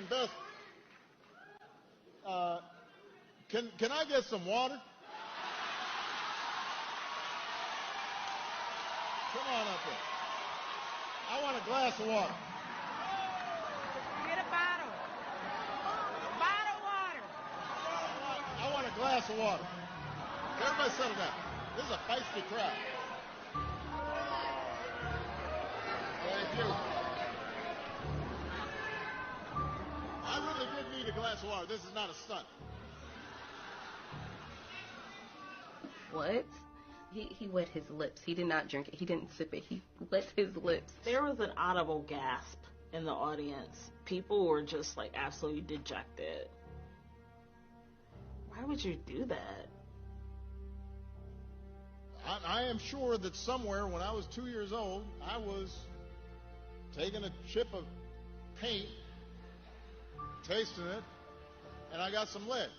second best. Can I get some water? Come on up here. I want a glass of water. Get a bottle. A bottle of water. I want a glass of water. Everybody settle down. This is a feisty crowd. Thank you. I really did need a glass of water. This is not a stunt. What? He wet his lips. He did not drink it. He didn't sip it. He wet his lips. There was an audible gasp in the audience. People were just like absolutely dejected. Why would you do that? I am sure that somewhere when I was 2 years old, I was taking a chip of paint, tasting it, and I got some lead.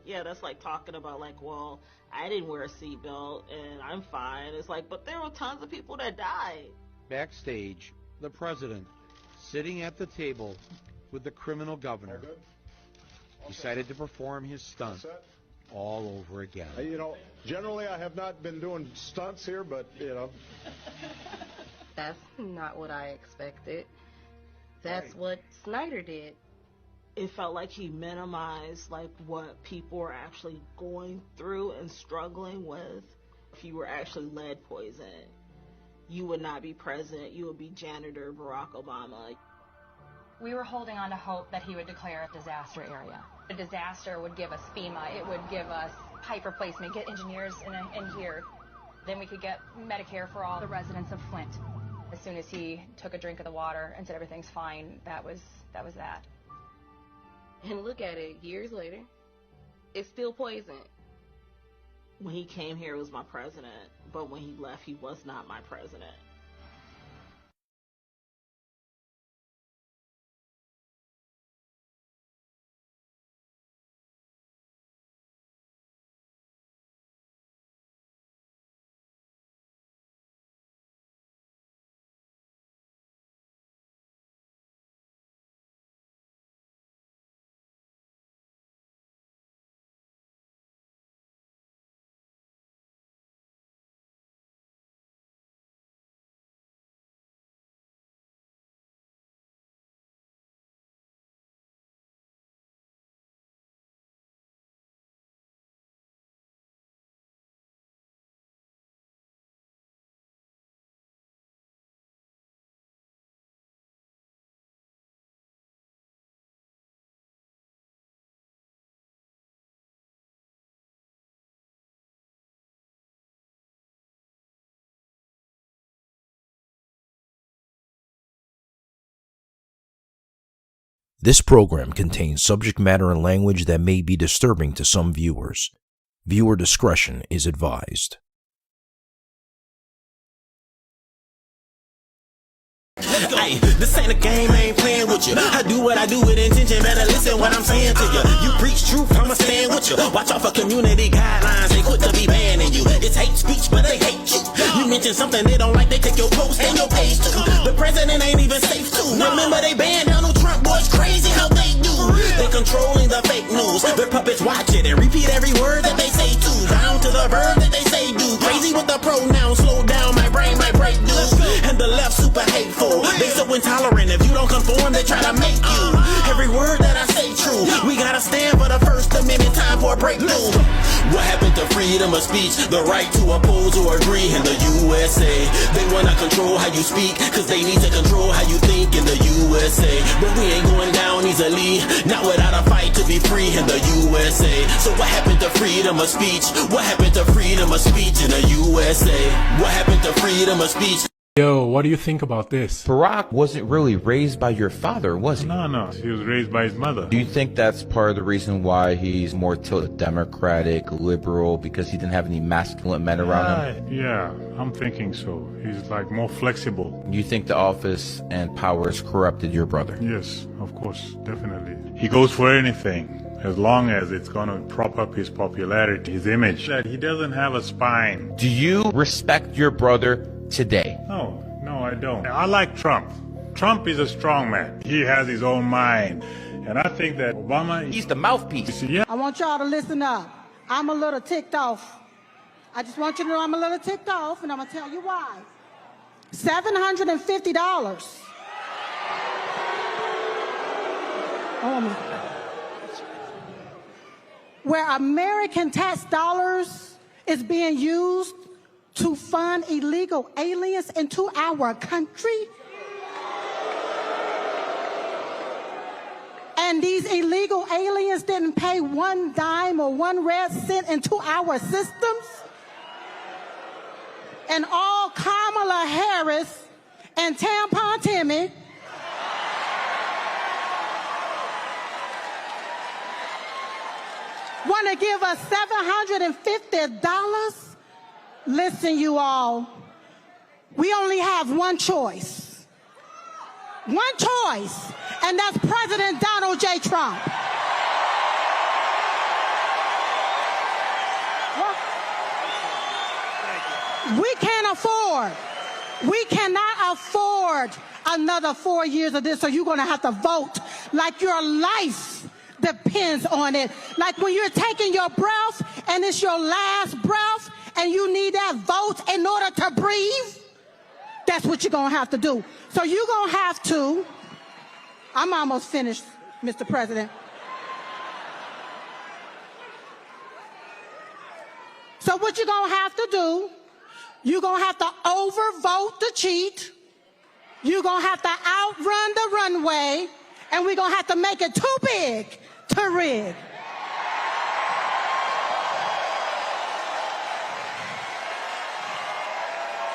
Yeah, that's like talking about like, well, I didn't wear a seatbelt and I'm fine. It's like, but there were tons of people that died. Backstage, the president, sitting at the table with the criminal governor, decided to perform his stunt all over again. You know, generally I have not been doing stunts here, but, you know. That's not what I expected. That's what Snyder did. It felt like he minimized like what people were actually going through and struggling with. If you were actually lead poisoned, you would not be president. You would be janitor Barack Obama. We were holding on to hope that he would declare a disaster area. A disaster would give us FEMA. It would give us pipe replacement, get engineers in here. Then we could get Medicare for all the residents of Flint. As soon as he took a drink of the water and said everything's fine, that was that. And look at it, years later, it's still poison. When he came here, it was my president, but when he left, he was not my president. This program contains subject matter and language that may be disturbing to some viewers. Viewer discretion is advised. Hey, this ain't a game, I ain't playing with you. I do what I do with intention, better listen what I'm saying to you. You preach truth, I'ma stand with you. Watch out for community guidelines, they quit to be banning you. It's hate speech, but they hate you. You mention something they don't like, they take your post and your page too. The president ain't even safe too. Remember they banned Donald Trump, boys crazy how they do. They controlling the fake news, their puppets watch it and repeat every word that they say too. Down to the verb that they say do. Crazy with the pronouns, slow down, my brain might break news. And the left super hateful. They so intolerant, if you don't conform, they try to make you. Every word that I say true. We gotta stand for the First Amendment, time for a breakthrough. What happened to freedom of speech? The right to oppose or agree in the USA. They wanna control how you speak, cause they need to control how you think in the USA. But we ain't going down easily, not without a fight to be free in the USA. So what happened to freedom of speech? What happened to freedom of speech in the USA? What happened to freedom of speech? Yo, what do you think about this? Barack wasn't really raised by your father, was he? No, he was raised by his mother. Do you think that's part of the reason why he's more tilted democratic, liberal, because he didn't have any masculine men around him? Yeah, I'm thinking so. He's like more flexible. You think the office and powers corrupted your brother? Yes, of course, definitely. He goes for anything, as long as it's gonna prop up his popularity, his image. That he doesn't have a spine. Do you respect your brother today? No, I don't. I like Trump. Trump is a strong man. He has his own mind, And I think that Obama, He's the mouthpiece. yeah. I want y'all to listen up. I'm a little ticked off. I just want you to know I'm a little ticked off, and I'm going to tell you why. $750. Oh my. Where American tax dollars is being used to fund illegal aliens into our country. And these illegal aliens didn't pay one dime or one red cent into our systems. And all Kamala Harris and Tampon Timmy want to give us $750? Listen, you all, we only have one choice. One choice, and that's President Donald J. Trump. We cannot afford another 4 years of this, so you're going to have to vote like your life depends on it. Like when you're taking your breath and it's your last breath and you need that vote in order to breathe, that's what you're going to have to do. So you're going to have to, I'm almost finished, Mr. President. So what you're going to have to do, you're going to have to overvote the cheat. You're going to have to outrun the runway. And we're going to have to make it too big to rig.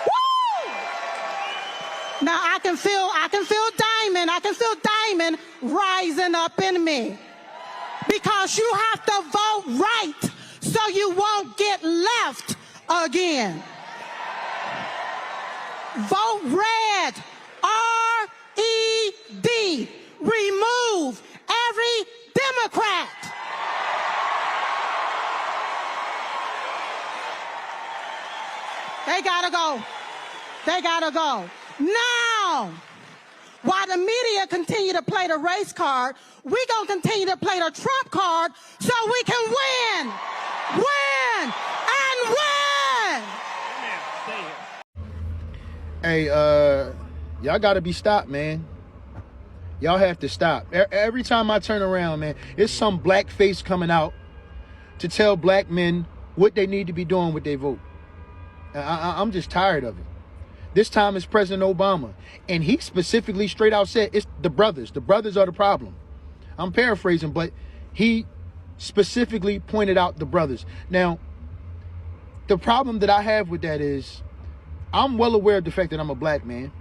Woo! Now I can feel Diamond rising up in me. Because you have to vote right so you won't get left again. Vote red. R-E-D. Remove every Democrat. They gotta go. They gotta go. Now, while the media continue to play the race card, we're going to continue to play the Trump card so we can win. Win and win. Hey, y'all got to be stopped, man. Y'all have to stop. Every time I turn around, man, it's some black face coming out to tell black men what they need to be doing with their vote. I'm just tired of it. This time it's President Obama. And he specifically straight out said it's the brothers. The brothers are the problem. I'm paraphrasing, but he specifically pointed out the brothers. Now, the problem that I have with that is I'm well aware of the fact that I'm a black man,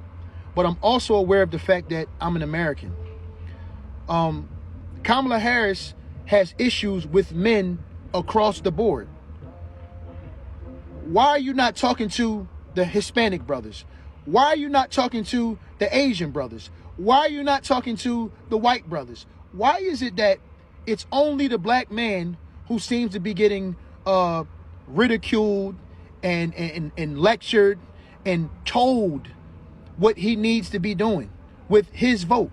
but I'm also aware of the fact that I'm an American. Kamala Harris has issues with men across the board. Why are you not talking to the Hispanic brothers? Why are you not talking to the Asian brothers? Why are you not talking to the white brothers? Why is it that it's only the black man who seems to be getting ridiculed and lectured and told what he needs to be doing with his vote?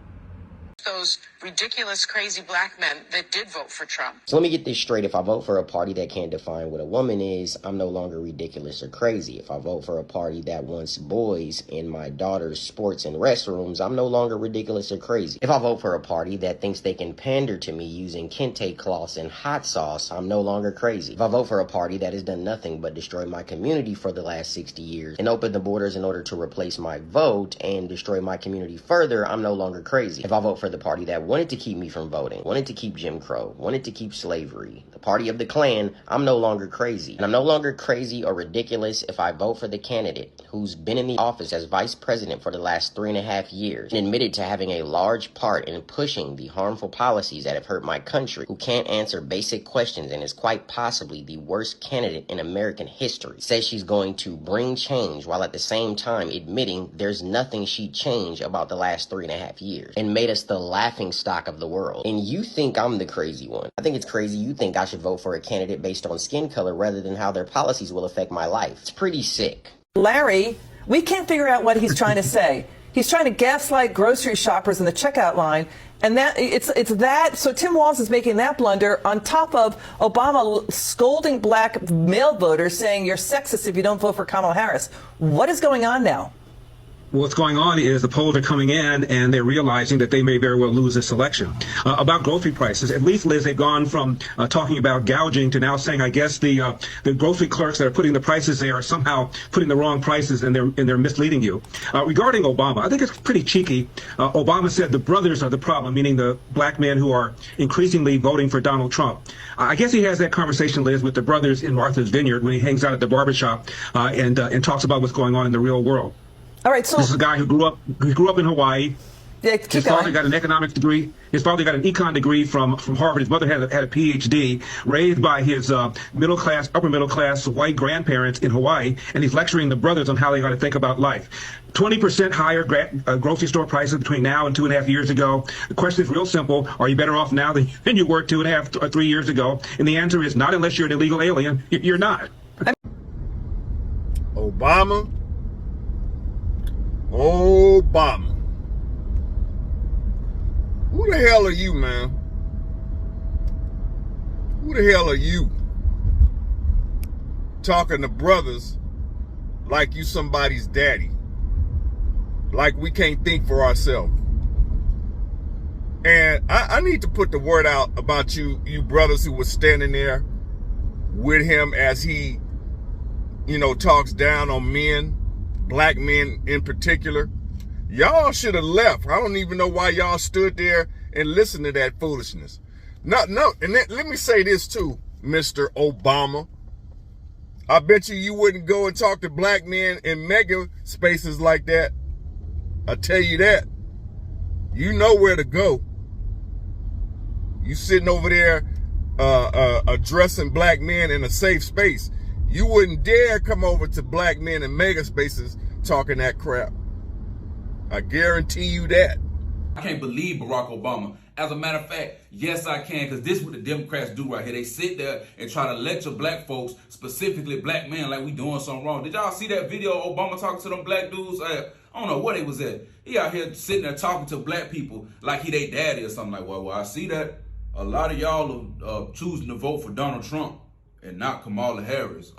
Those ridiculous, crazy black men that did vote for Trump. So let me get this straight. If I vote for a party that can't define what a woman is, I'm no longer ridiculous or crazy. If I vote for a party that wants boys in my daughter's sports and restrooms, I'm no longer ridiculous or crazy. If I vote for a party that thinks they can pander to me using kente cloths and hot sauce, I'm no longer crazy. If I vote for a party that has done nothing but destroy my community for the last 60 years and open the borders in order to replace my vote and destroy my community further, I'm no longer crazy. If I vote for the party that wanted to keep me from voting, wanted to keep Jim Crow, wanted to keep slavery, the party of the Klan, I'm no longer crazy. And I'm no longer crazy or ridiculous if I vote for the candidate who's been in the office as vice president for the last 3.5 years and admitted to having a large part in pushing the harmful policies that have hurt my country, who can't answer basic questions and is quite possibly the worst candidate in American history, says she's going to bring change while at the same time admitting there's nothing she'd change about the last 3.5 years and made us the laughing stock of the world. And you think I'm the crazy one. I think it's crazy you think I should vote for a candidate based on skin color rather than how their policies will affect my life. It's pretty sick. Larry, we can't figure out what he's trying to say. He's trying to gaslight grocery shoppers in the checkout line. And that it's that. So Tim Walz is making that blunder on top of Obama scolding black male voters, saying you're sexist if you don't vote for Kamala Harris. What is going on now? What's going on is the polls are coming in and they're realizing that they may very well lose this election. About grocery prices, at least, Liz, they've gone from talking about gouging to now saying, I guess the grocery clerks that are putting the prices there are somehow putting the wrong prices and they're misleading you. Regarding Obama, I think it's pretty cheeky. Obama said the brothers are the problem, meaning the black men who are increasingly voting for Donald Trump. I guess he has that conversation, Liz, with the brothers in Martha's Vineyard when he hangs out at the barbershop and talks about what's going on in the real world. All right, so this is a guy who grew up in Hawaii. Yeah, his father got an economics degree. His father got an econ degree from Harvard. His mother had a PhD, raised by his upper middle class white grandparents in Hawaii, and he's lecturing the brothers on how they got to think about life. 20% higher grocery store prices between now and 2.5 years ago. The question is real simple. Are you better off now than you were 2.5 or 3 years ago? And the answer is not unless you're an illegal alien. You're not. Obama. Who the hell are you, man? Who the hell are you? Talking to brothers like you somebody's daddy. Like we can't think for ourselves. And I need to put the word out about you brothers who were standing there with him as he, talks down on men. Black men in particular. Y'all should have left. I don't even know why y'all stood there and listened to that foolishness. No, and let me say this too, Mr. Obama. I bet you wouldn't go and talk to black men in mega spaces like that. I tell you that. You know where to go. You sitting over there addressing black men in a safe space. You wouldn't dare come over to black men in mega spaces talking that crap. I guarantee you that. I can't believe Barack Obama. As a matter of fact, yes, I can, because this is what the Democrats do right here. They sit there and try to lecture black folks, specifically black men, like we doing something wrong. Did y'all see that video of Obama talking to them black dudes? I don't know what it was at. He out here sitting there talking to black people like he they daddy or something like, well, I see that a lot of y'all are choosing to vote for Donald Trump and not Kamala Harris.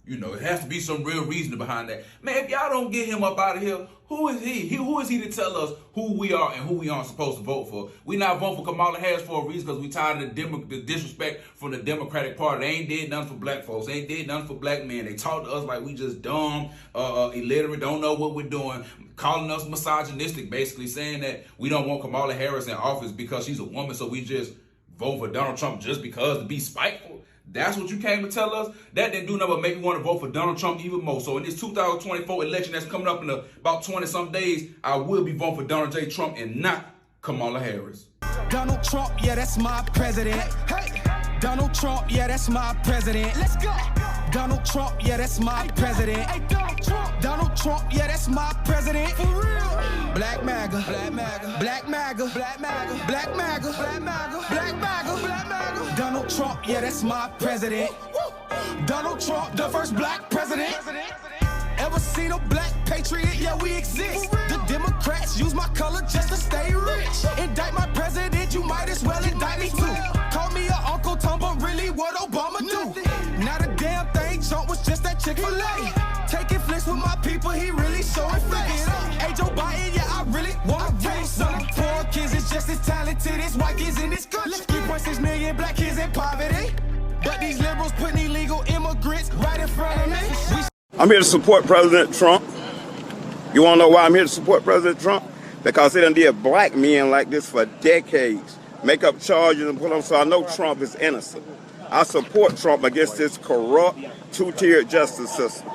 It has to be some real reason behind that. Man, if y'all don't get him up out of here, who is he? Who is he to tell us who we are and who we aren't supposed to vote for? We not vote for Kamala Harris for a reason because we tired of the disrespect from the Democratic Party. They ain't did nothing for black folks. They ain't did nothing for black men. They talk to us like we just dumb, illiterate, don't know what we're doing, calling us misogynistic, basically saying that we don't want Kamala Harris in office because she's a woman, so we just vote for Donald Trump just because to be spiteful. That's what you came to tell us? That didn't do nothing but make me want to vote for Donald Trump even more. So in this 2024 election that's coming up in about 20-some days, I will be voting for Donald J. Trump and not Kamala Harris. Donald Trump, yeah, that's my president. Hey. Donald Trump, yeah, that's my president. Let's go. Donald Trump, yeah, that's my president. Hey, Donald Trump, yeah, that's my president. For real. Black MAGA, Black MAGA, Black MAGA, Black MAGA, Black MAGA, Black MAGA, Black MAGA, Black MAGA. Donald Trump, yeah, that's my president. Donald Trump, the first black president. Ever seen a black patriot? Yeah, we exist. The Democrats use my color just to stay rich. Indict my president, you might as well indict me too. Call me your Uncle Tom, but really what Obama do? Not a damn thing, Trump was just that Chick-fil-A. Taking flicks with my people, he really showing face. Hey, Joe Biden, yeah, I really want to raise some. Poor kids is just as talented as white kids in this country. 3.6 million black kids in poverty. But these liberals putting illegal immigrants right in front of me. I'm here to support President Trump. You want to know why I'm here to support President Trump? Because they done did black men like this for decades. Make up charges and put them, so I know Trump is innocent. I support Trump against this corrupt, two-tiered justice system.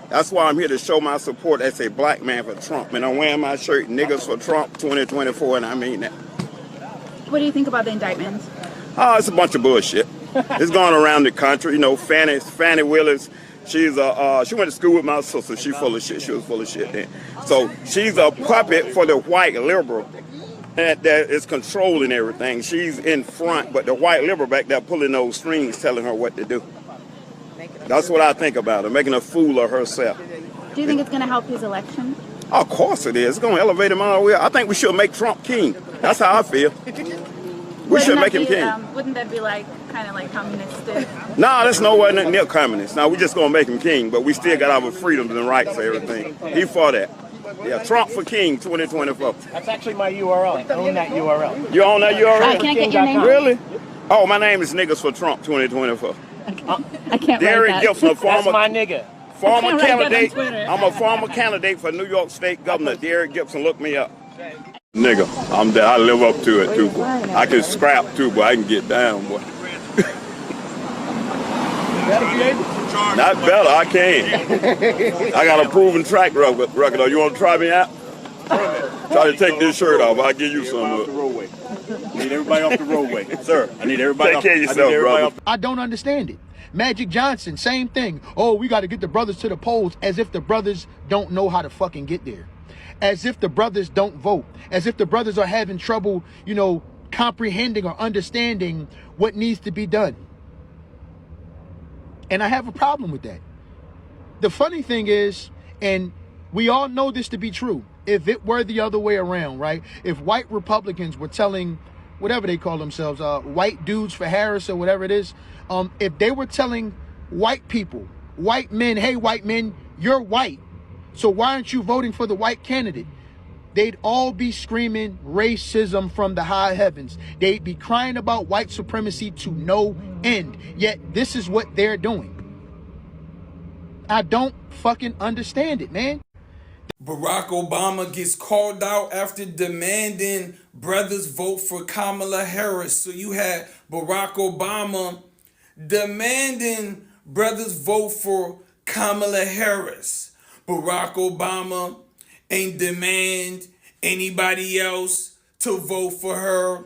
That's why I'm here to show my support as a black man for Trump. And I'm wearing my shirt, Niggas for Trump 2024, and I mean that. What do you think about the indictments? Oh, it's a bunch of bullshit. It's going around the country. Fannie Willis. She went to school with my sister. She's full of shit. She was full of shit then. So she's a puppet for the white liberal that is controlling everything. She's in front, but the white liberal back there pulling those strings, telling her what to do. That's what I think about her, making a fool of herself. Do you think it's going to help his election? Of course it is. It's going to elevate him all the way up. I think we should make Trump king. That's how I feel. We should make him king. Wouldn't that be like kind of like communistic? No, that's nowhere near communist. Now, we just going to make him king, but we still got our freedoms and rights and everything. He for that. Yeah, Trump for king 2024. That's actually my URL. I own that URL. You own that URL? Can I get your name? Really? Oh, my name is Niggas for Trump 2024. I can't Derek write that. Gibson, That's my nigga. Former I can't write that on candidate. Twitter. I'm a former candidate for New York State Governor. Derek Gibson, look me up. Nigga, I'm there. I live up to it too, boy. I can scrap too, but I can get down, boy. Not better, I can. I got a proven track record. You want to try me out? Try to take this shirt off. I'll give you some of it. Need everybody off the roadway. Sir, I need everybody Take care of yourself, brother. I don't understand it. Magic Johnson, same thing. Oh, we got to get the brothers to the polls, as if the brothers don't know how to fucking get there. As if the brothers don't vote. As if the brothers are having trouble, comprehending or understanding what needs to be done. And I have a problem with that. The funny thing is, and we all know this to be true, if it were the other way around, right? If white Republicans were telling, whatever they call themselves, white dudes for Harris or whatever it is, if they were telling white people, white men, hey, white men, you're white, so why aren't you voting for the white candidate? They'd all be screaming racism from the high heavens. They'd be crying about white supremacy to no end. Yet this is what they're doing. I don't fucking understand it, man. Barack Obama gets called out after demanding brothers vote for Kamala Harris. So you had Barack Obama demanding brothers vote for Kamala Harris. Barack Obama ain't demand anybody else to vote for her.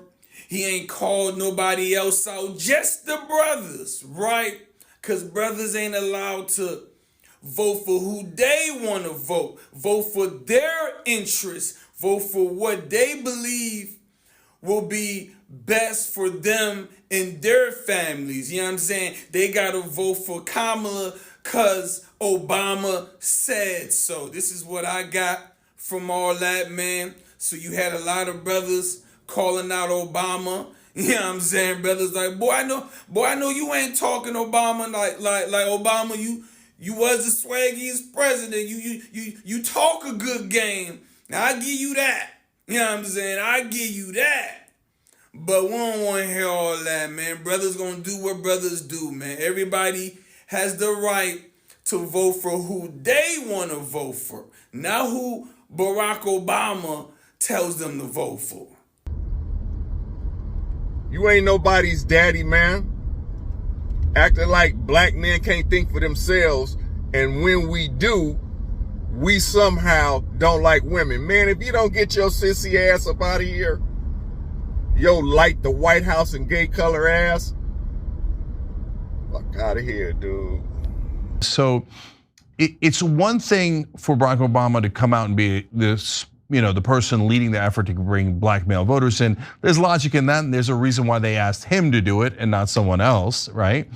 He ain't called nobody else out, just the brothers, right? Because brothers ain't allowed to vote for who they want to vote. Vote for their interests. Vote for what they believe will be best for them and their families. You know what I'm saying? They got to vote for Kamala because Obama said so. This is what I got from all that, man. So you had a lot of brothers calling out Obama. You know what I'm saying? Brothers like, boy, I know you ain't talking Obama like Obama. You was the swaggiest president. You talk a good game. Now I give you that. You know what I'm saying? I give you that. But we don't want to hear all that, man. Brothers gonna do what brothers do, man. Everybody has the right to vote for who they want to vote for, not who Barack Obama tells them to vote for. You ain't nobody's daddy, man. Acting like black men can't think for themselves, and when we do, we somehow don't like women. Man, if you don't get your sissy ass up out of here, yo light the White House and gay color ass, fuck out of here, dude. So it's one thing for Barack Obama to come out and be this, the person leading the effort to bring black male voters in. There's logic in that, and there's a reason why they asked him to do it and not someone else, right?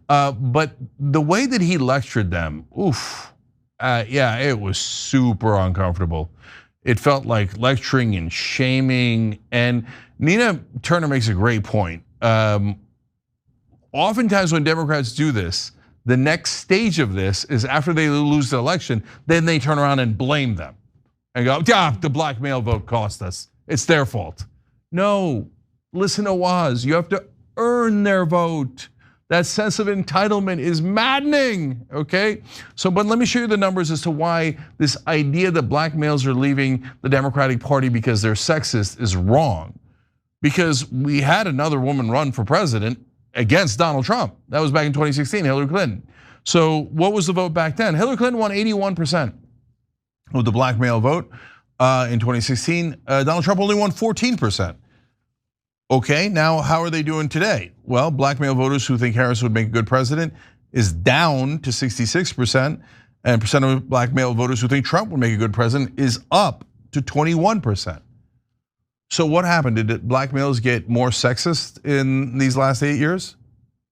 But the way that he lectured them, yeah, it was super uncomfortable. It felt like lecturing and shaming. And Nina Turner makes a great point. Oftentimes when Democrats do this, the next stage of this is after they lose the election, then they turn around and blame them and go, yeah, the black male vote cost us. It's their fault. No, listen to Waz. You have to earn their vote. That sense of entitlement is maddening, okay? But let me show you the numbers as to why this idea that black males are leaving the Democratic Party because they're sexist is wrong. Because we had another woman run for president against Donald Trump. That was back in 2016, Hillary Clinton. So what was the vote back then? Hillary Clinton won 81% of the black male vote in 2016. Donald Trump only won 14%. Okay, now how are they doing today? Well, black male voters who think Harris would make a good president is down to 66%, and percent of black male voters who think Trump would make a good president is up to 21%. So what happened? Did black males get more sexist in these last 8 years?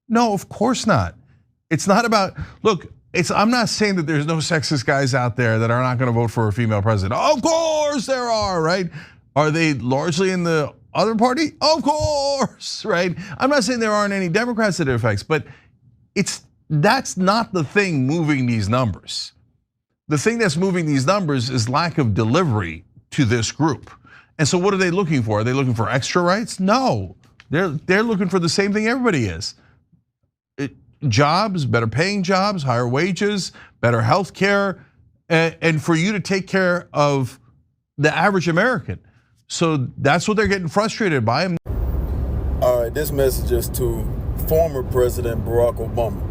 No, of course not. It's not about, look, I'm not saying that there's no sexist guys out there that are not going to vote for a female president. Of course there are, right? Are they largely in the other party? Of course, right? I'm not saying there aren't any Democrats that it affects, but that's not the thing moving these numbers. The thing that's moving these numbers is lack of delivery to this group. And so what are they looking for? Are they looking for extra rights? No, they're looking for the same thing everybody is. Jobs, better paying jobs, higher wages, better health care, and for you to take care of the average American. So that's what they're getting frustrated by. All right, this message is to former President Barack Obama.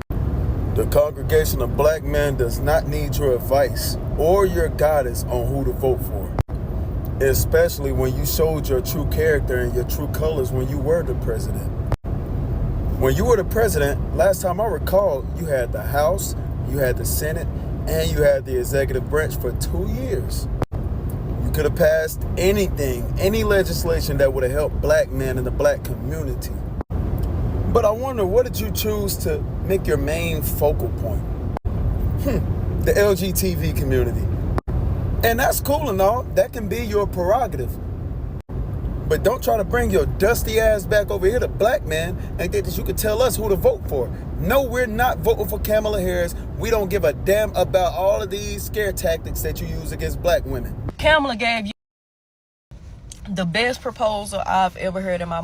The congregation of black men does not need your advice or your guidance on who to vote for, especially when you showed your true character and your true colors when you were the president. When you were the president, last time I recall, you had the House, you had the Senate, and you had the executive branch for 2 years. You could have passed anything, any legislation that would have helped black men in the black community. But I wonder, what did you choose to make your main focal point? The LGBT community. And that's cool and all, that can be your prerogative. But don't try to bring your dusty ass back over here to black men and think that you can tell us who to vote for. No, we're not voting for Kamala Harris. We don't give a damn about all of these scare tactics that you use against black women. Kamala gave you the best proposal I've ever heard in my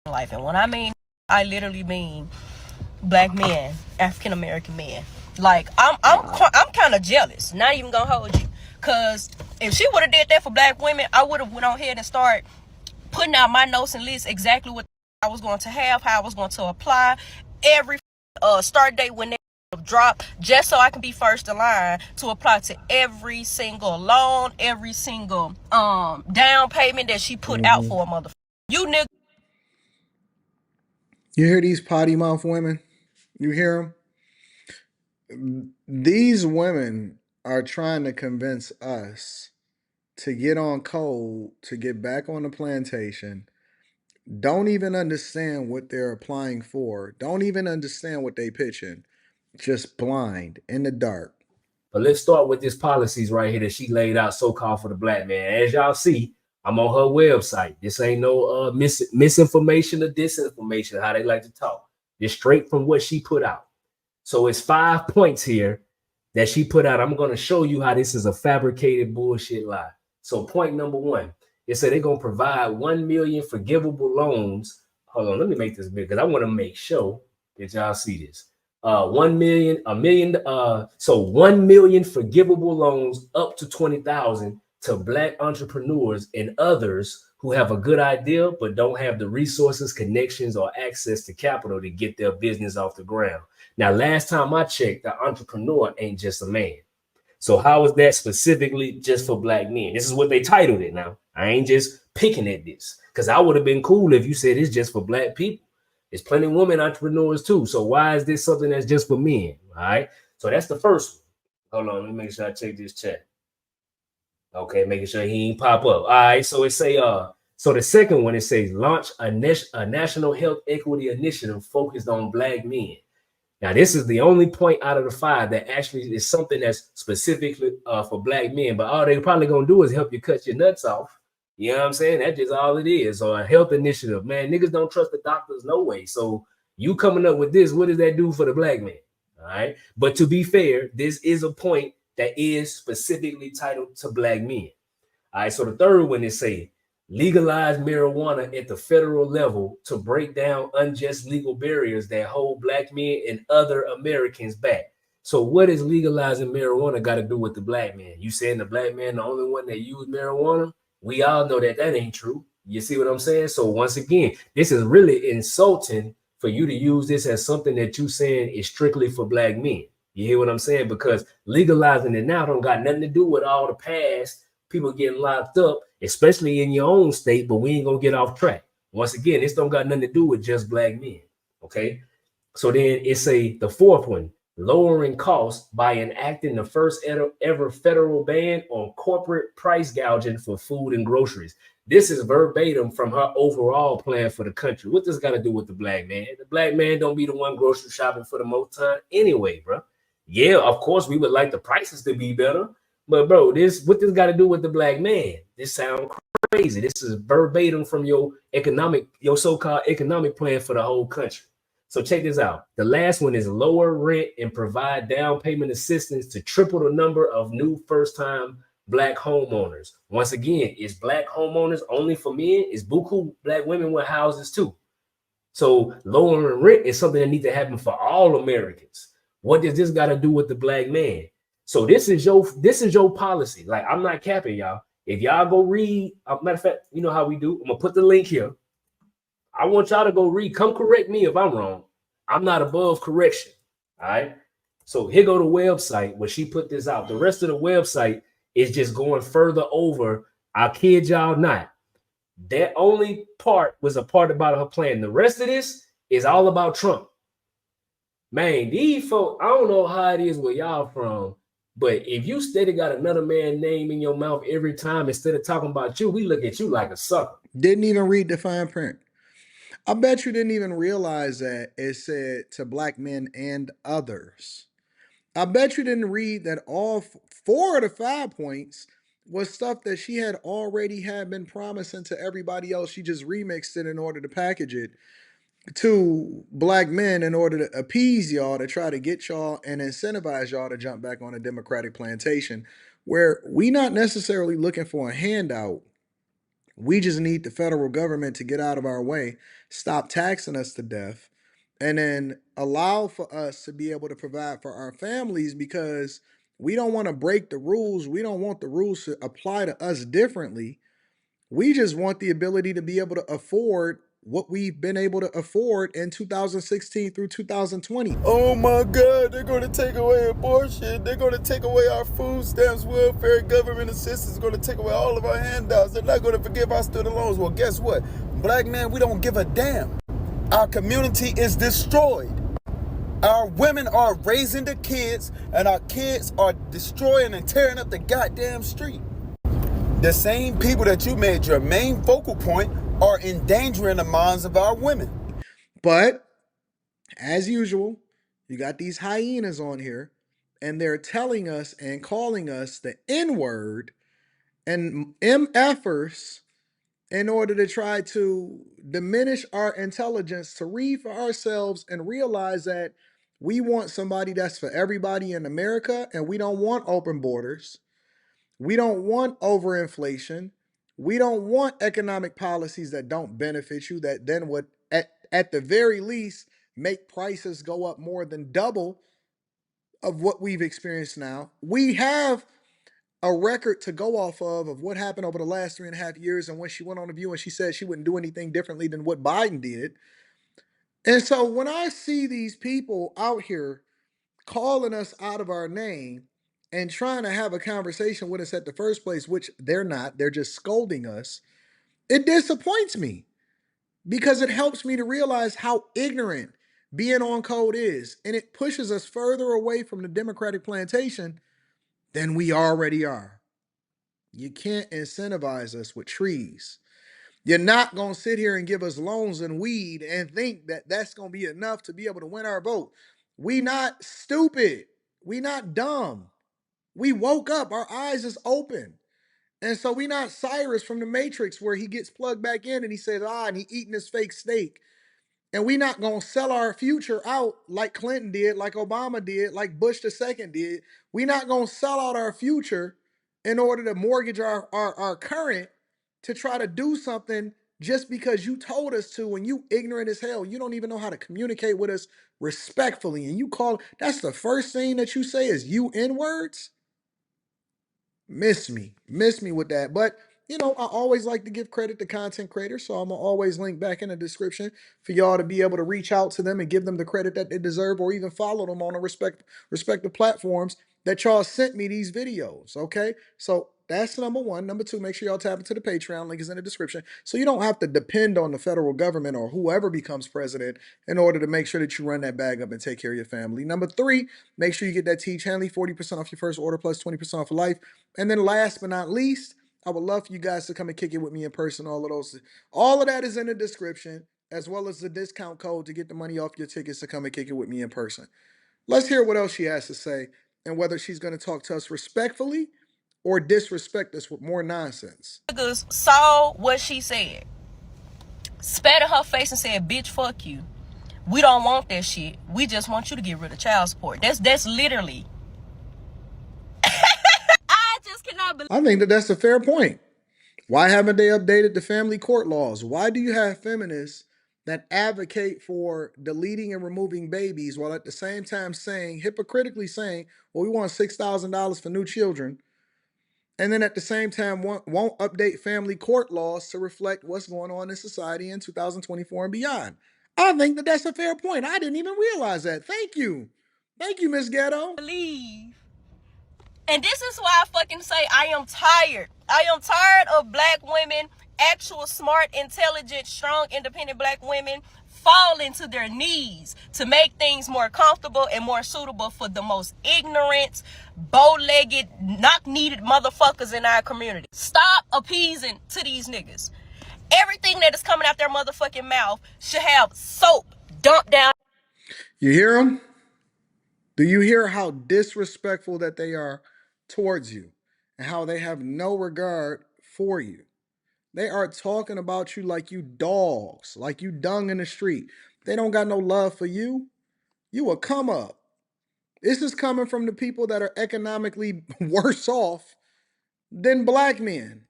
life. And when I mean, I literally mean black men, African American men. Like, I'm kind of jealous. Not even gonna hold you. Cause if she would have did that for black women, I would have went on ahead and started putting out my notes and lists exactly what I was going to have, how I was going to apply, every start date when they drop, just so I can be first in line to apply to every single loan, every single down payment that she put out for a motherfucker. You nigga. You hear these potty mouth women? You hear them? These women are trying to convince us to get on code, to get back on the plantation, don't even understand what they're applying for, don't even understand what they pitching, just blind in the dark. But let's start with this policies right here that she laid out so-called for the black man. As y'all see, I'm on her website. This ain't no misinformation or disinformation, how they like to talk. It's straight from what she put out. So it's 5 points here that she put out. I'm going to show you how this is a fabricated bullshit lie. So point number 1, it said they're going to provide 1 million forgivable loans. Hold on, let me make this big because I want to make sure that y'all see this. 1 million forgivable loans up to 20,000 to black entrepreneurs and others who have a good idea but don't have the resources, connections, or access to capital to get their business off the ground. Now, last time I checked, the entrepreneur ain't just a man. So how is that specifically just for black men? This is what they titled it now. I ain't just picking at this because I would have been cool if you said it's just for black people. There's plenty of women entrepreneurs too. So why is this something that's just for men? All right. So that's the first one. Hold on. Let me make sure I check this chat. Okay. Making sure he ain't pop up. All right. So it say, so the second one, it says launch a national health equity initiative focused on black men. Now, this is the only point out of the 5 that actually is something that's specifically for black men. But all they're probably going to do is help you cut your nuts off. You know what I'm saying? That's just all it is. So a health initiative, man, niggas don't trust the doctors no way. So you coming up with this, what does that do for the black man? All right. But to be fair, this is a point that is specifically titled to black men. All right. So the third one is say legalize marijuana at the federal level to break down unjust legal barriers that hold black men and other Americans back. So what is legalizing marijuana got to do with the black man? You saying the black man the only one that use marijuana? We all know that ain't true. You see what I'm saying? So once again, this is really insulting for you to use this as something that you saying is strictly for black men. You hear what I'm saying? Because legalizing it now don't got nothing to do with all the past people getting locked up, especially in your own state, but we ain't gonna get off track. Once again, this don't got nothing to do with just black men. Okay. So then it's the fourth one, lowering costs by enacting the first ever federal ban on corporate price gouging for food and groceries. This is verbatim from her overall plan for the country. What this got to do with the black man? The black man don't be the one grocery shopping for the most time anyway, bro. Yeah, of course we would like the prices to be better, but bro, what this got to do with the black man? This sound crazy. This is verbatim from your so-called economic plan for the whole country. So check this out. The last one is lower rent and provide down payment assistance to triple the number of new first-time black homeowners. Once again, is black homeowners only for men? Is buku black women with houses too? So lowering rent is something that needs to happen for all Americans. What does this got to do with the black man? So this is your policy. Like, I'm not capping y'all. If y'all go read, matter of fact, you know how we do. I'm gonna put the link here. I want y'all to go read. Come correct me if I'm wrong. I'm not above correction. All right. So here go the website where she put this out. The rest of the website is just going further over. I kid y'all not. That only part was a part about her plan. The rest of this is all about Trump. Man, these folks, I don't know how it is where y'all from, but if you steady got another man's name in your mouth every time instead of talking about you, we look at you like a sucker. Didn't even read the fine print. I bet you didn't even realize that it said to black men and others. I bet you didn't read that all 4 of the 5 points was stuff that she had already had been promising to everybody else. She just remixed it in order to package it to black men in order to appease y'all, to try to get y'all and incentivize y'all to jump back on a Democratic plantation, where we not necessarily looking for a handout. We just need the federal government to get out of our way, stop taxing us to death, and then allow for us to be able to provide for our families, because we don't want to break the rules. We don't want the rules to apply to us differently. We just want the ability to be able to afford what we've been able to afford in 2016 through 2020. Oh my God, they're going to take away abortion. They're going to take away our food stamps, welfare, government assistance. They're going to take away all of our handouts. They're not going to forgive our student loans. Well, guess what? Black men, we don't give a damn. Our community is destroyed. Our women are raising the kids, and our kids are destroying and tearing up the goddamn street. The same people that you made your main focal point are endangering the minds of our women. But as usual, you got these hyenas on here, and they're telling us and calling us the N word and MFers in order to try to diminish our intelligence, to read for ourselves and realize that we want somebody that's for everybody in America, and we don't want open borders. We don't want overinflation. We don't want economic policies that don't benefit you, that then would, at the very least, make prices go up more than double of what we've experienced now. We have a record to go off of what happened over the last 3.5 years. And when she went on the View and she said she wouldn't do anything differently than what Biden did. And so when I see these people out here calling us out of our name and trying to have a conversation with us at the first place, which they're not, they're just scolding us, it disappoints me, because it helps me to realize how ignorant being on code is. And it pushes us further away from the Democratic plantation than we already are. You can't incentivize us with trees. You're not going to sit here and give us loans and weed and think that that's going to be enough to be able to win our vote. We not stupid. We not dumb. We woke up. Our eyes is open. And so we not Cyrus from the Matrix, where he gets plugged back in and he says, and he eating his fake steak. And we not going to sell our future out like Clinton did, like Obama did, like Bush II did. We not going to sell out our future in order to mortgage our current to try to do something just because you told us to, and you ignorant as hell. You don't even know how to communicate with us respectfully. And you that's the first thing that you say is you N-words? Miss me with that. But I always like to give credit to content creators, so I'm gonna always link back in the description for y'all to be able to reach out to them and give them the credit that they deserve, or even follow them on the respective platforms that y'all sent me these videos. Okay, so that's number one. Number two, make sure y'all tap into the Patreon. Link is in the description, so you don't have to depend on the federal government or whoever becomes president in order to make sure that you run that bag up and take care of your family. Number three, make sure you get that Teach Hanley 40% off your first order plus 20% off for life. And then last but not least, I would love for you guys to come and kick it with me in person. All of that is in the description, as well as the discount code to get the money off your tickets to come and kick it with me in person. Let's hear what else she has to say and whether she's going to talk to us respectfully or disrespect us with more nonsense. Niggas saw what she said, spat in her face and said, bitch, fuck you. We don't want that shit. We just want you to get rid of child support. That's literally. I just cannot believe. I think that that's a fair point. Why haven't they updated the family court laws? Why do you have feminists that advocate for deleting and removing babies while at the same time saying, hypocritically saying, well, we want $6,000 for new children, and then at the same time won't update family court laws to reflect what's going on in society in 2024 and beyond? I think that that's a fair point. I didn't even realize that. Thank you. Thank you, Miss Ghetto. Believe. And this is why I fucking say I am tired. I am tired of black women, actual smart, intelligent, strong, independent black women falling to their knees to make things more comfortable and more suitable for the most ignorant, bow-legged, knock-kneaded motherfuckers in our community. Stop appeasing to these niggas. Everything that is coming out their motherfucking mouth should have soap dumped down. You hear them? Do you hear how disrespectful that they are towards you and how they have no regard for you? They are talking about you like you dogs, like you dung in the street. They don't got no love for you. You a come up. This is coming from the people that are economically worse off than black men.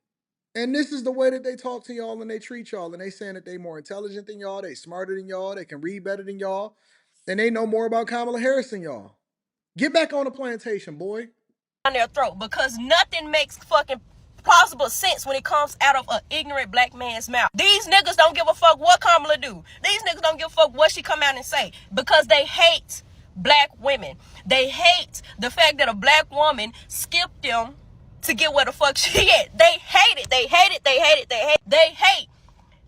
And this is the way that they talk to y'all and they treat y'all. And they saying that they more intelligent than y'all, they smarter than y'all, they can read better than y'all, and they know more about Kamala Harris than y'all. Get back on the plantation, boy. On their throat, because nothing makes fucking plausible sense when it comes out of an ignorant black man's mouth. These niggas don't give a fuck what Kamala do. These niggas don't give a fuck what she come out and say, because they hate black women. They hate the fact that a black woman skipped them to get where the fuck she at. They hate it. They hate it. They hate it. They hate it. They hate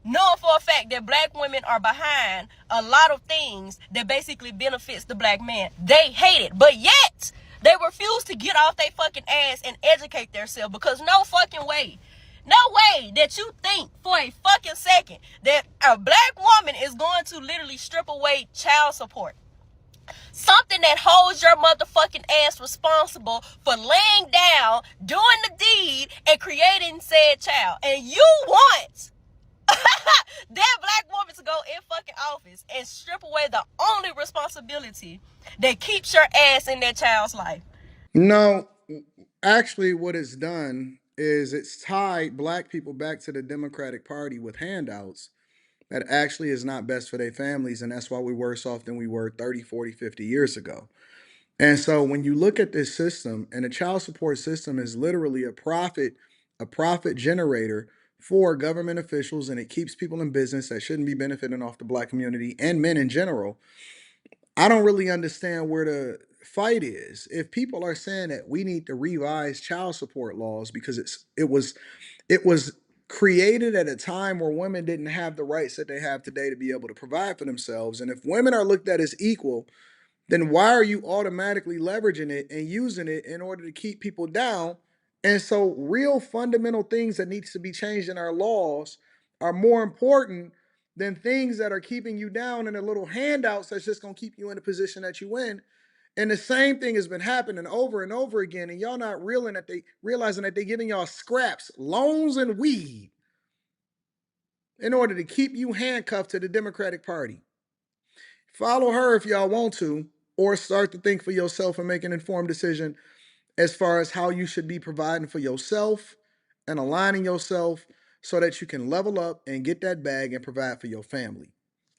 knowing for a fact that black women are behind a lot of things that basically benefits the black man. They hate it, but yet they refuse to get off their fucking ass and educate themselves, because no fucking way, no way that you think for a fucking second that a black woman is going to literally strip away child support. Something that holds your motherfucking ass responsible for laying down, doing the deed, and creating said child. And you want that black woman to go in fucking office and strip away the only responsibility that keeps your ass in that child's life. No, actually what it's done is it's tied black people back to the Democratic Party with handouts that actually is not best for their families. And that's why we're worse off than we were 30, 40, 50 years ago. And so when you look at this system, and the child support system is literally a profit generator for government officials, and it keeps people in business that shouldn't be benefiting off the black community and men in general. I don't really understand where the fight is. If people are saying that we need to revise child support laws because it was created at a time where women didn't have the rights that they have today to be able to provide for themselves, and if women are looked at as equal, then why are you automatically leveraging it and using it in order to keep people down? And so real fundamental things that needs to be changed in our laws are more important than things that are keeping you down and the little handouts that's just going to keep you in the position that you in. And the same thing has been happening over and over again, and y'all not realizing that they giving y'all scraps, loans, and weed in order to keep you handcuffed to the Democratic Party. Follow her if y'all want to, or start to think for yourself and make an informed decision as far as how you should be providing for yourself and aligning yourself so that you can level up and get that bag and provide for your family.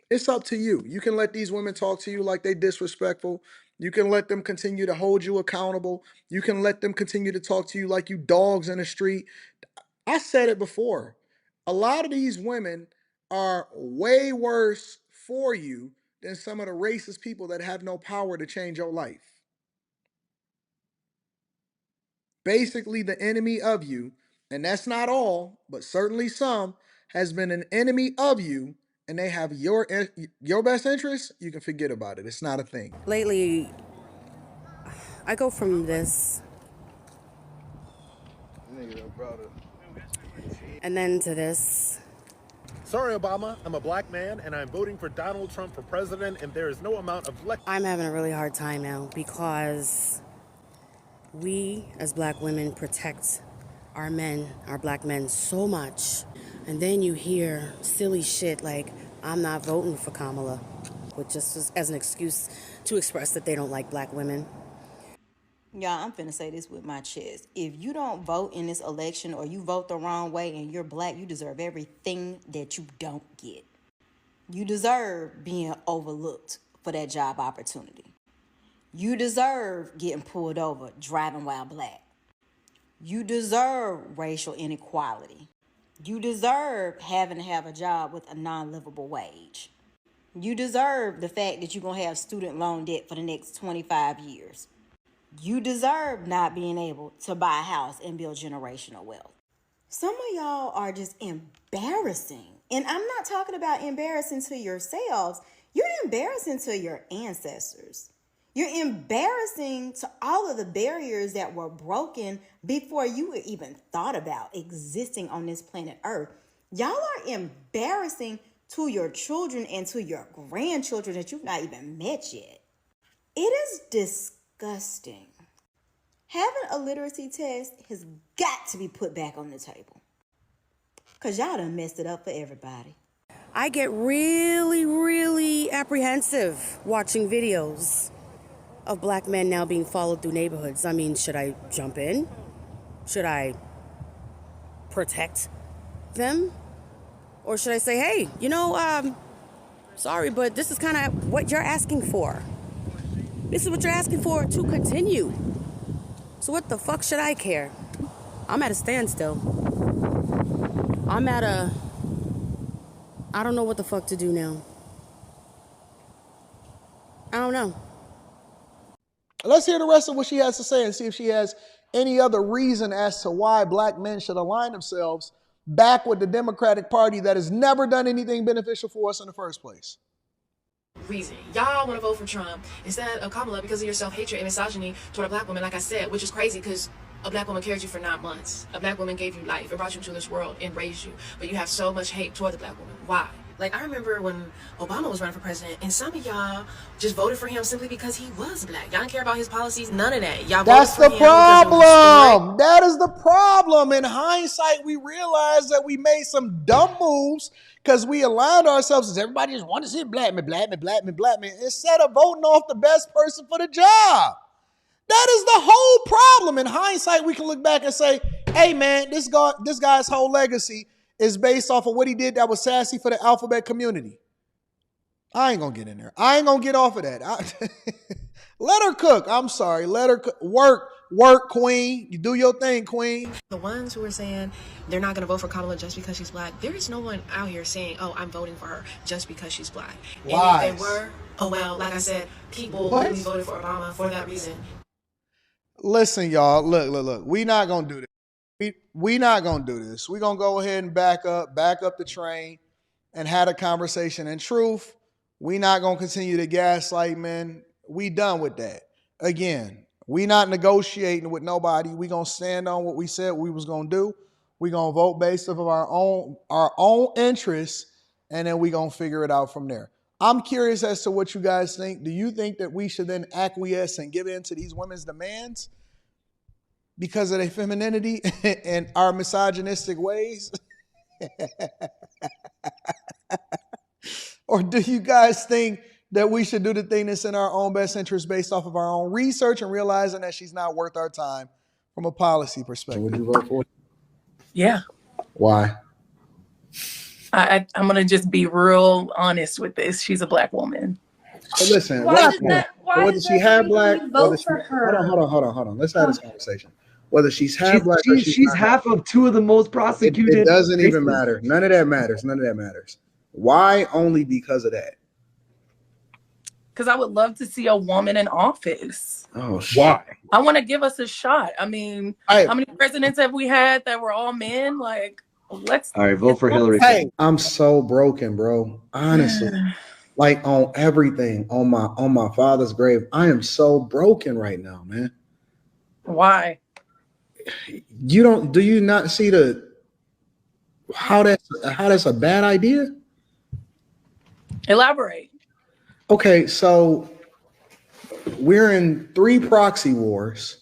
It's up to you. You can let these women talk to you like they disrespectful. You can let them continue to hold you accountable. You can let them continue to talk to you like you dogs in the street. I said it before. A lot of these women are way worse for you than some of the racist people that have no power to change your life. Basically, the enemy of you, and that's not all, but certainly some, has been an enemy of you, and they have your best interest. You can forget about it. It's not a thing. Lately, I go from this and then to this. Sorry, Obama, I'm a black man and I'm voting for Donald Trump for president, and there is no amount of I'm having a really hard time now because we as black women protect our men, our black men, so much. And then you hear silly shit like, I'm not voting for Kamala, which just is as an excuse to express that they don't like black women. Y'all, I'm finna say this with my chest. If you don't vote in this election or you vote the wrong way and you're black, you deserve everything that you don't get. You deserve being overlooked for that job opportunity. You deserve getting pulled over driving while black. You deserve racial inequality. You deserve having to have a job with a non-livable wage. You deserve the fact that you're going to have student loan debt for the next 25 years. You deserve not being able to buy a house and build generational wealth. Some of y'all are just embarrassing. And I'm not talking about embarrassing to yourselves. You're embarrassing to your ancestors. You're embarrassing to all of the barriers that were broken before you even thought about existing on this planet Earth. Y'all are embarrassing to your children and to your grandchildren that you've not even met yet. It is disgusting. Having a literacy test has got to be put back on the table, because y'all done messed it up for everybody. I get really, really apprehensive watching videos of black men now being followed through neighborhoods. I mean, should I jump in? Should I protect them? Or should I say, hey, sorry, but this is kind of what you're asking for. This is what you're asking for to continue. So what the fuck should I care? I'm at a standstill. I don't know what the fuck to do now. I don't know. Let's hear the rest of what she has to say and see if she has any other reason as to why black men should align themselves back with the Democratic Party that has never done anything beneficial for us in the first place. Reason. Y'all want to vote for Trump instead of Kamala because of your self-hatred and misogyny toward a black woman, like I said, which is crazy because a black woman carried you for 9 months. A black woman gave you life and brought you to this world and raised you. But you have so much hate toward the black woman. Why? Like, I remember when Obama was running for president, and some of y'all just voted for him simply because he was black. Y'all didn't care about his policies, none of that. Y'all That's voted the for him problem. That is the problem. In hindsight, we realized that we made some dumb moves because we aligned ourselves as everybody just wanted to see black men, instead of voting off the best person for the job. That is the whole problem. In hindsight, we can look back and say, hey, man, this guy's whole legacy is based off of what he did that was sassy for the alphabet community. I ain't going to get in there. I ain't going to get off of that. Let her cook. I'm sorry. Let her cook. Work, queen. You do your thing, queen. The ones who are saying they're not going to vote for Kamala just because she's black, there is no one out here saying, oh, I'm voting for her just because she's black. Lies. And if they were, oh, well, like I said, people only voted for Obama for that reason. Listen, y'all. Look. We not going to do this. We not going to do this. We're going to go ahead and back up the train and had a conversation. In truth, we not going to continue to gaslight men. We done with that. Again, we not negotiating with nobody. We going to stand on what we said we was going to do. We going to vote based off of our own interests, and then we going to figure it out from there. I'm curious as to what you guys think. Do you think that we should then acquiesce and give in to these women's demands because of their femininity and our misogynistic ways? Or do you guys think that we should do the thing that's in our own best interest based off of our own research and realizing that she's not worth our time from a policy perspective? Would you vote for it? Yeah. Why? I'm going to just be real honest with this. She's a black woman. So listen, Why whether does she that had make black, you vote whether she, for her? Hold on. Let's have this conversation. Whether she's half black or she's half of two of the most prosecuted. It doesn't even races. matter. None of that matters. Why? Only because of that. Because I would love to see a woman in office. Oh, why? I want to give us a shot. I mean, how many presidents have we had that were all men? Like, let's. All right, vote for Hillary. Hey, I'm so broken, bro. Honestly, like on everything, on my father's grave, I am so broken right now, man. Why? Do you not see the How that's a bad idea? Elaborate. Okay, so we're in 3 proxy wars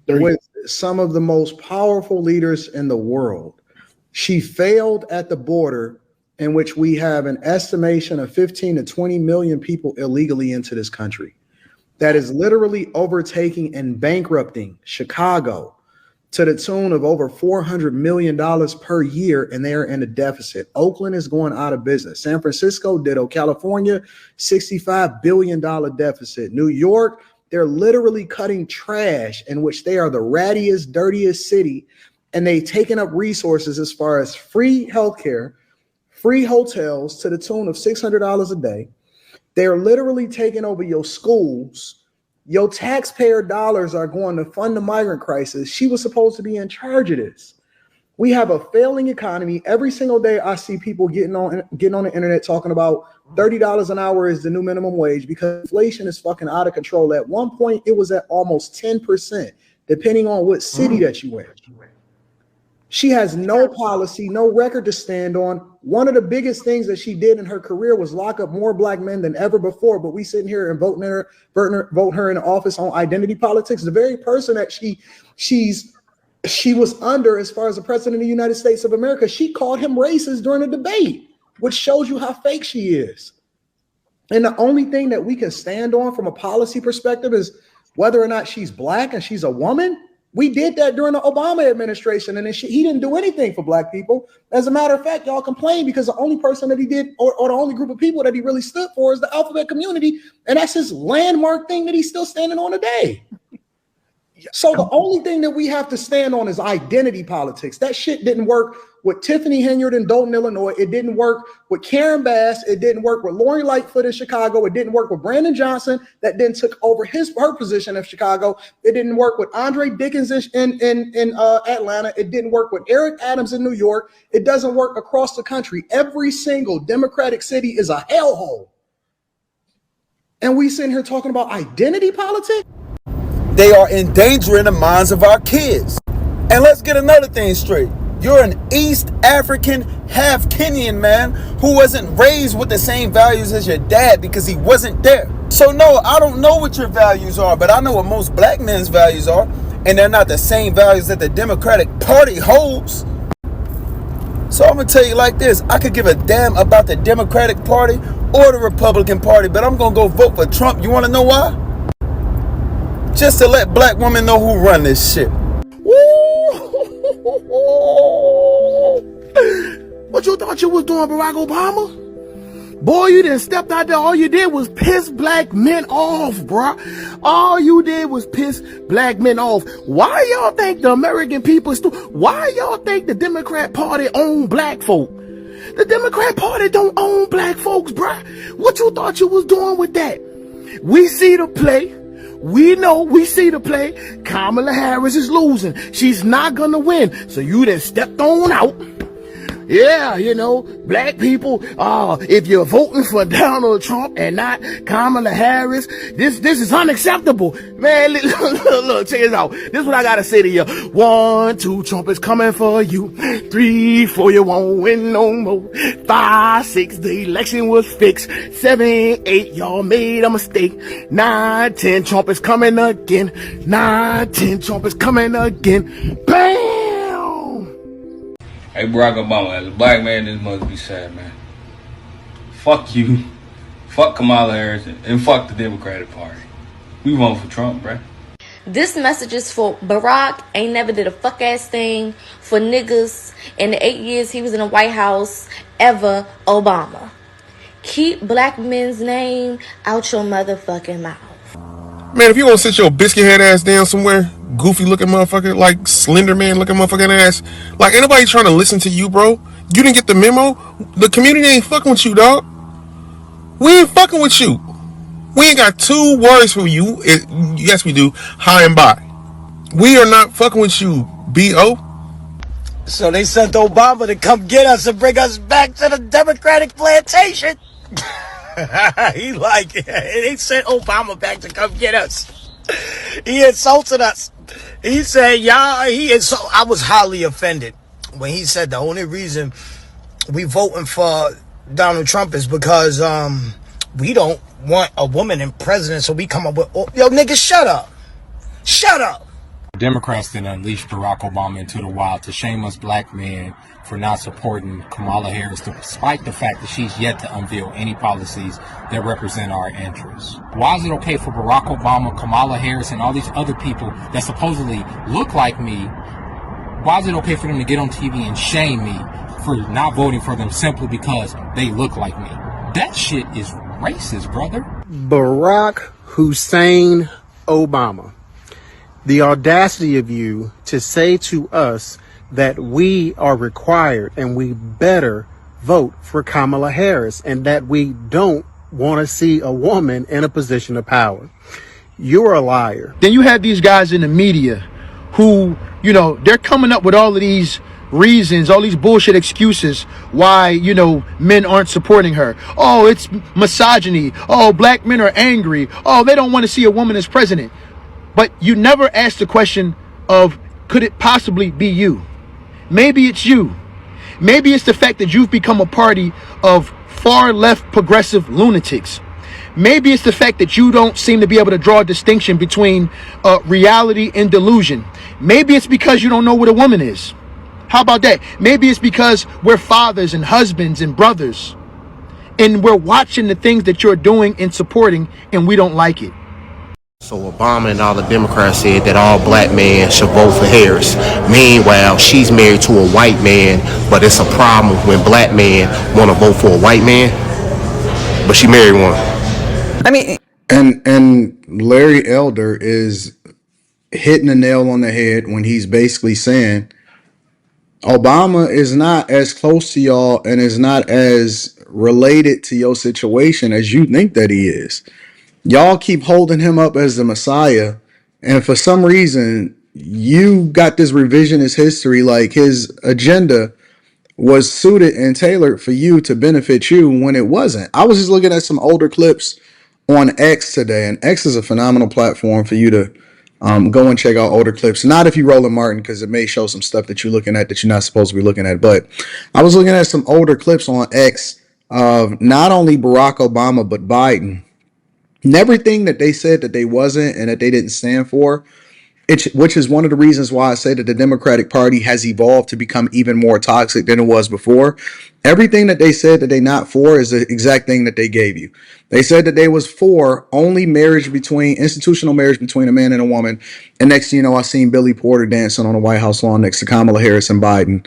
with some of the most powerful leaders in the world. She failed at the border, in which we have an estimation of 15 to 20 million people illegally into this country. That is literally overtaking and bankrupting Chicago to the tune of over $400 million per year, and they are in a deficit. Oakland is going out of business. San Francisco ditto. California, $65 billion deficit. New York, they're literally cutting trash, in which they are the rattiest, dirtiest city, and they've taken up resources as far as free healthcare, free hotels to the tune of $600 a day. They're literally taking over your schools. Your taxpayer dollars are going to fund the migrant crisis. She was supposed to be in charge of this. We have a failing economy. Every single day I see people getting on the internet talking about $30 an hour is the new minimum wage, because inflation is fucking out of control. At one point, it was at almost 10%, depending on what city that you in. She has no policy, no record to stand on. One of the biggest things that she did in her career was lock up more black men than ever before. But we sitting here and vote her in office on identity politics. The very person that she was under as far as the president of the United States of America, she called him racist during a debate, which shows you how fake she is. And the only thing that we can stand on from a policy perspective is whether or not she's black and she's a woman. We did that during the Obama administration, and he didn't do anything for black people. As a matter of fact, y'all complain because the only person that he did, or the only group of people that he really stood for, is the alphabet community, and that's his landmark thing that he's still standing on today. So the only thing that we have to stand on is identity politics. That shit didn't work with Tiffany Henyard in Dayton, Illinois. It didn't work with Karen Bass. It didn't work with Lori Lightfoot in Chicago. It didn't work with Brandon Johnson that then took over her position in Chicago. It didn't work with Andre Dickens in Atlanta. It didn't work with Eric Adams in New York. It doesn't work across the country. Every single Democratic city is a hellhole. And we sitting here talking about identity politics? They are endangering the minds of our kids. And let's get another thing straight. You're an East African, half Kenyan man who wasn't raised with the same values as your dad because he wasn't there. So no, I don't know what your values are, but I know what most black men's values are, and they're not the same values that the Democratic Party holds. So I'm going to tell you like this. I could give a damn about the Democratic Party or the Republican Party, but I'm going to go vote for Trump. You want to know why? Just to let black women know who run this shit. What you thought you was doing, Barack Obama? Boy, you didn't step out there. All you did was piss black men off, bruh. All you did was piss black men off. Why y'all think the American people why y'all think the Democrat Party own black folk? The Democrat Party don't own black folks, bruh. What you thought you was doing with that? We see the play. We see the play. Kamala Harris is losing. She's not gonna win. So you done stepped on out. Yeah, you know, black people, if you're voting for Donald Trump and not Kamala Harris, this is unacceptable. Man, look, check this out. This is what I gotta say to you. 1, 2, Trump is coming for you. 3, 4, you won't win no more. 5, 6, the election was fixed. 7, 8, y'all made a mistake. 9, 10, Trump is coming again. 9, 10, Trump is coming again. Bam! Hey, Barack Obama, as a black man, this must be sad, man. Fuck you, fuck Kamala Harris, and fuck the Democratic Party. We vote for Trump, bruh. This message is for Barack. Ain't never did a fuck ass thing for niggas in the 8 years he was in the White House ever. Obama. Keep black men's name out your motherfucking mouth. Man, if you gonna sit your biscuit head ass down somewhere, goofy looking motherfucker, like Slender Man looking motherfucking ass, like ain't nobody trying to listen to you, bro. You didn't get the memo. The community ain't fucking with you, dog. We ain't fucking with you. We ain't got 2 words for you. Yes, we do. High and by. We are not fucking with you, B.O. So they sent Obama to come get us and bring us back to the Democratic plantation. He like, they sent Obama back to come get us. He insulted us. He said, I was highly offended when he said the only reason we voting for Donald Trump is because we don't want a woman in president, so we come up with yo niggas shut up. Shut up. Democrats then unleashed Barack Obama into the wild to shame us black men for not supporting Kamala Harris, despite the fact that she's yet to unveil any policies that represent our interests. Why is it okay for Barack Obama, Kamala Harris, and all these other people that supposedly look like me, why is it okay for them to get on TV and shame me for not voting for them simply because they look like me? That shit is racist, brother. Barack Hussein Obama, the audacity of you to say to us that we are required and we better vote for Kamala Harris and that we don't want to see a woman in a position of power. You're a liar. Then you have these guys in the media who, you know, they're coming up with all of these reasons, all these bullshit excuses why, you know, men aren't supporting her. Oh, it's misogyny. Oh, black men are angry. Oh, they don't want to see a woman as president. But you never ask the question of, could it possibly be you? Maybe it's you. Maybe it's the fact that you've become a party of far left progressive lunatics. Maybe it's the fact that you don't seem to be able to draw a distinction between reality and delusion. Maybe it's because you don't know what a woman is. How about that? Maybe it's because we're fathers and husbands and brothers, and we're watching the things that you're doing and supporting, and we don't like it. So Obama and all the Democrats said that all black men should vote for Harris. Meanwhile, she's married to a white man, but it's a problem when black men want to vote for a white man, but she married one. I mean, and Larry Elder is hitting the nail on the head when he's basically saying Obama is not as close to y'all and is not as related to your situation as you think that he is. Y'all keep holding him up as the Messiah, and for some reason, you got this revisionist history, like his agenda was suited and tailored for you to benefit you when it wasn't. I was just looking at some older clips on X today, and X is a phenomenal platform for you to go and check out older clips. Not if you Roland Martin, because it may show some stuff that you're looking at that you're not supposed to be looking at. But I was looking at some older clips on X of not only Barack Obama, but Biden. And everything that they said that they wasn't and that they didn't stand for, which is one of the reasons why I say that the Democratic Party has evolved to become even more toxic than it was before. Everything that they said that they not for is the exact thing that they gave you. They said that they was for only institutional marriage between a man and a woman. And next thing you know, I seen Billy Porter dancing on the White House lawn next to Kamala Harris and Biden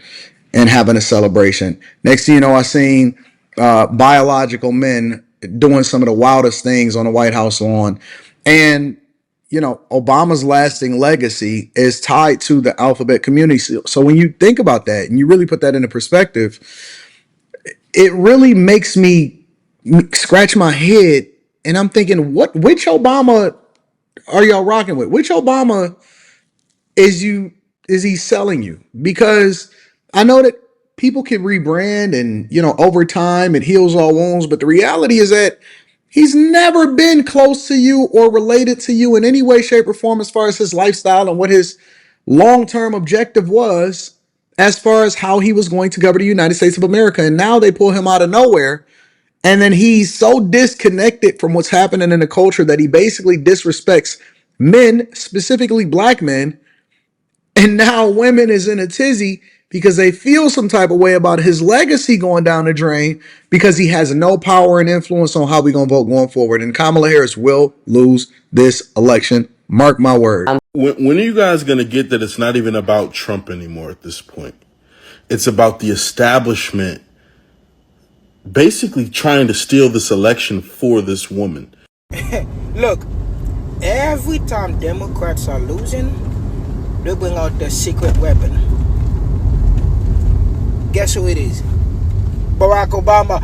and having a celebration. Next thing you know, I seen biological men doing some of the wildest things on the White House lawn. And, you know, Obama's lasting legacy is tied to the alphabet community. So when you think about that and you really put that into perspective, it really makes me scratch my head. And I'm thinking, which Obama are y'all rocking with? Which Obama is he selling you? Because I know that people can rebrand and, you know, over time it heals all wounds. But the reality is that he's never been close to you or related to you in any way, shape, or form as far as his lifestyle and what his long-term objective was as far as how he was going to govern the United States of America. And now they pull him out of nowhere. And then he's so disconnected from what's happening in the culture that he basically disrespects men, specifically black men. And now women is in a tizzy because they feel some type of way about his legacy going down the drain because he has no power and influence on how we're going to vote going forward. And Kamala Harris will lose this election. Mark my word. When are you guys going to get that it's not even about Trump anymore at this point? It's about the establishment basically trying to steal this election for this woman. Look, every time Democrats are losing, they bring out their secret weapon. Guess who it is? Barack Obama.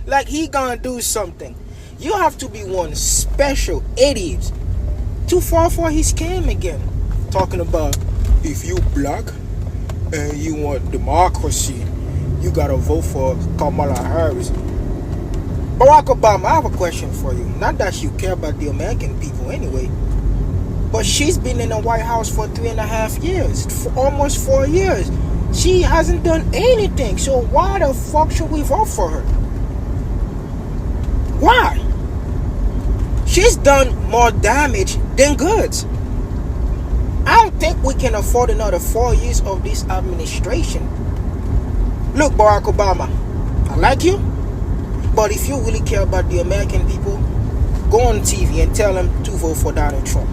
Like he gonna do something. You have to be one special idiot to fall for his scam again. Talking about if you black and you want democracy, you gotta vote for Kamala Harris. Barack Obama, I have a question for you. Not that you care about the American people anyway, but But she's been in the White House for 3.5 years, for almost 4 years. She hasn't done anything. So why the fuck should we vote for her? Why? She's done more damage than good. I don't think we can afford another 4 years of this administration. Look, Barack Obama, I like you, but if you really care about the American people, go on TV and tell them to vote for Donald Trump.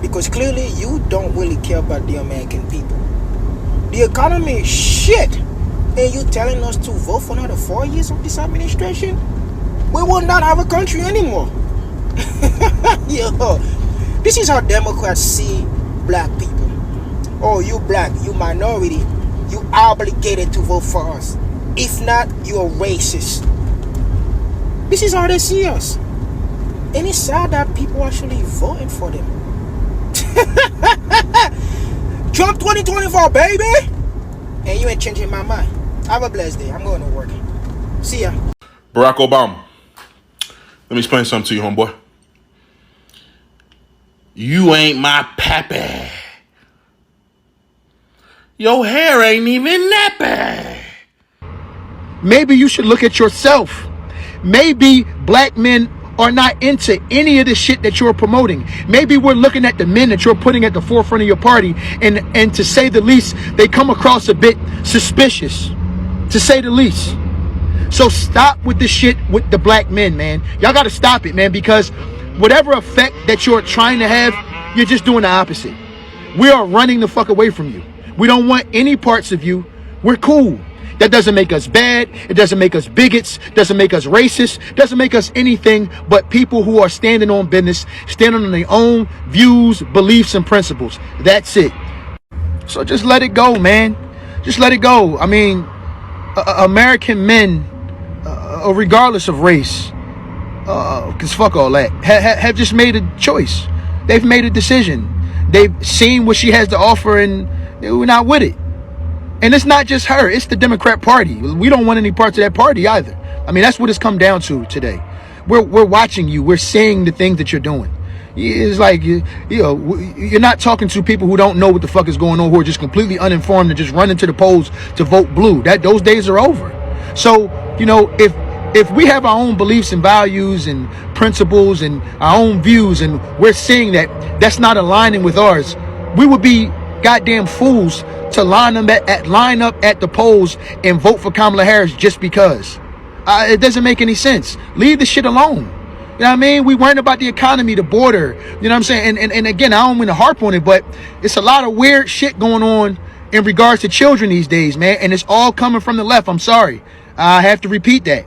Because clearly you don't really care about the American people. The economy is shit, and you telling us to vote for another 4 years of this administration? We will not have a country anymore. Yo, this is how Democrats see black people. Oh, you black, you minority, you obligated to vote for us. If not, you're racist. This is how they see us. And it's sad that people actually voting for them. Trump 2024, baby! And you ain't changing my mind. Have a blessed day. I'm going to work. See ya. Barack Obama. Let me explain something to you, homeboy. You ain't my pappy. Your hair ain't even nappy. Maybe you should look at yourself. Maybe black men are not into any of the shit that you're promoting. Maybe we're looking at the men that you're putting at the forefront of your party, and to say the least, they come across a bit suspicious, to say the least. So stop with the shit with the black men, man. Y'all got to stop it, man, because whatever effect that you're trying to have, you're just doing the opposite. We are running the fuck away from you. We don't want any parts of you. We're cool. That doesn't make us bad. It doesn't make us bigots. Doesn't make us racist. Doesn't make us anything but people who are standing on business, standing on their own views, beliefs, and principles. That's it. So just let it go, man. Just let it go. I mean, American men, regardless of race, because fuck all that, have just made a choice. They've made a decision. They've seen what she has to offer, and we're not with it. And it's not just her, it's the Democrat Party. We don't want any parts of that party either. I mean, that's what it's come down to today. We're watching you. We're seeing the things that you're doing. It's like, you know, you're not talking to people who don't know what the fuck is going on, who are just completely uninformed and just running to the polls to vote blue. Those days are over. So, you know, if we have our own beliefs and values and principles and our own views, and we're seeing that that's not aligning with ours, we would be goddamn fools to line up at the polls and vote for Kamala Harris just because. It doesn't make any sense. Leave the shit alone. You know what I mean? We worrying about the economy, the border. You know what I'm saying? And again, I don't mean to harp on it, but it's a lot of weird shit going on in regards to children these days, man. And it's all coming from the left. I'm sorry. I have to repeat that.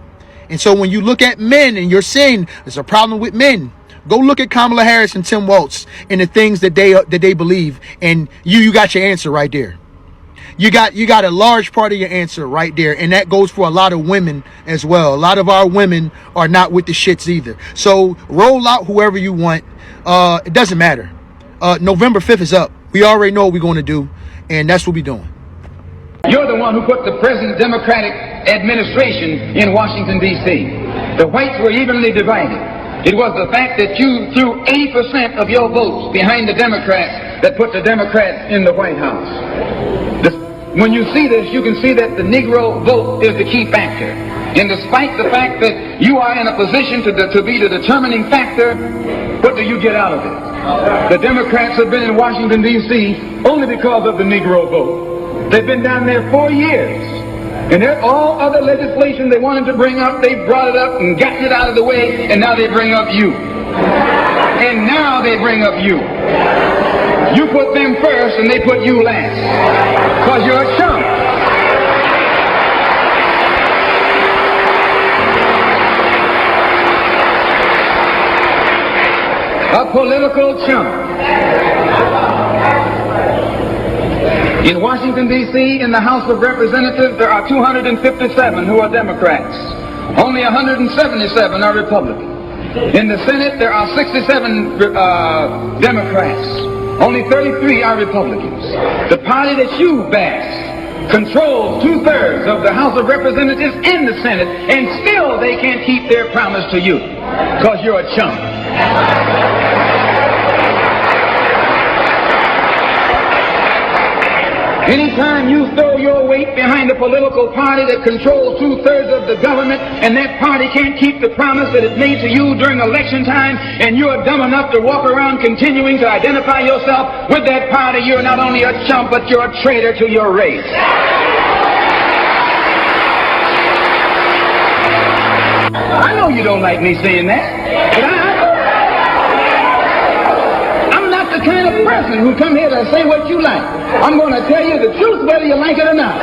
And so when you look at men and you're saying there's a problem with men, go look at Kamala Harris and Tim Walz and the things that they believe, and you got your answer right there. You got a large part of your answer right there, and that goes for a lot of women as well. A lot of our women are not with the shits either. So roll out whoever you want. It doesn't matter. November 5th is up. We already know what we're going to do, and that's what we're doing. You're the one who put the present Democratic administration in Washington, D.C. The whites were evenly divided. It was the fact that you threw 80% of your votes behind the Democrats that put the Democrats in the White House. When you see this, you can see that the Negro vote is the key factor. And despite the fact that you are in a position to be the determining factor, what do you get out of it? The Democrats have been in Washington, D.C. only because of the Negro vote. They've been down there 4 years. And all other legislation they wanted to bring up, they brought it up and gotten it out of the way, and now they bring up you. And now they bring up you. You put them first and they put you last. Because you're a chump. A political chump. In Washington, D.C., in the House of Representatives, there are 257 who are Democrats. Only 177 are Republicans. In the Senate, there are 67 Democrats. Only 33 are Republicans. The party that you bash controls 2/3 of the House of Representatives and the Senate, and still they can't keep their promise to you because you're a chump. Anytime you throw your weight behind a political party that controls 2/3 of the government, and that party can't keep the promise that it made to you during election time, and you're dumb enough to walk around continuing to identify yourself with that party, you're not only a chump, but you're a traitor to your race. I know you don't like me saying that, but I'm not the kind of person who come here to say what you like. I'm going to tell you the truth whether you like it or not.